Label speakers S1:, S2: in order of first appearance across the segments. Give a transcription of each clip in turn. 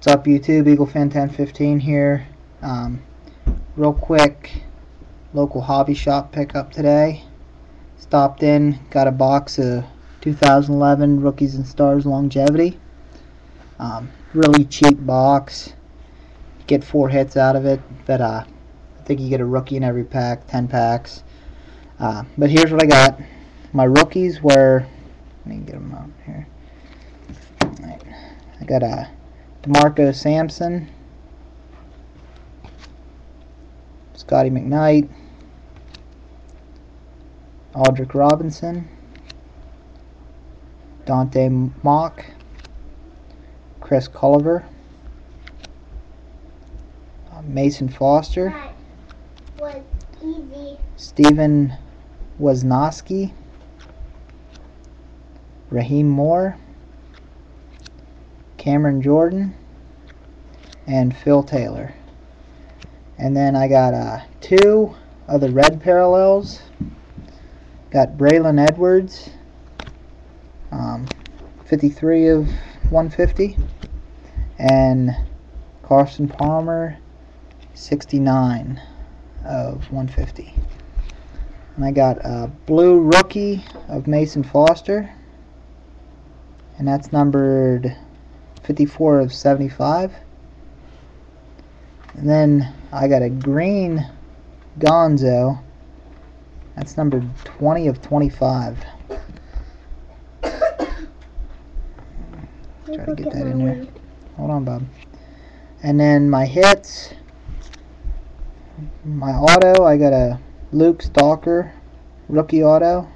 S1: What's up, YouTube? EagleFan1015 here. Real quick, local hobby shop pickup today. Stopped in, got a box of 2011 Rookies and Stars Longevity. Really cheap box. Get 4 hits out of it, but I think you get a rookie in every pack, 10 packs. But here's what I got. My rookies were, let me get them out here. Right. I got a DeMarco Sampson, Scotty McKnight, Aldrick Robinson, Dante Mock, Chris Culliver, Mason Foster,
S2: That was easy.
S1: Steven Wisniewski, Raheem Moore, Cameron Jordan, and Phil Taylor. And then I got 2 of the red parallels. Got Braylon Edwards, 53 of 150, and Carson Palmer, 69 of 150. And I got a blue rookie of Mason Foster, and that's numbered 54 of 75. And then I got a green Gonzo, that's numbered 20 of 25. Try to get that in there. Hold on, Bob. And then my hits, my auto, I got a Luke Stalker rookie auto.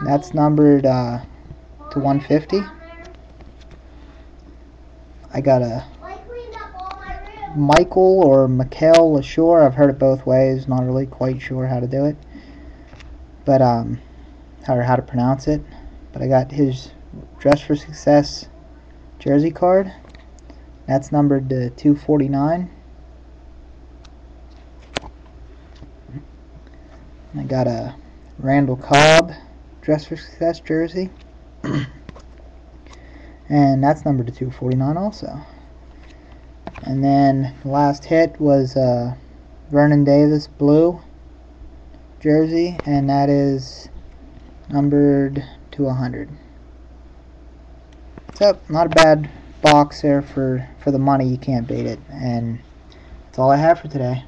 S1: That's numbered to 150. I got a Michael or Mikael Lashore. I've heard it both ways. Not really quite sure how to do it, but or how to pronounce it. But I got his Dress for Success jersey card. That's numbered to 249. I got a Randall Cobb Dress for Success jersey, and that's numbered to 249 also. And then the last hit was Vernon Davis blue jersey, and that is numbered to 100. So not a bad box there for the money. You can't beat it. And that's all I have for today.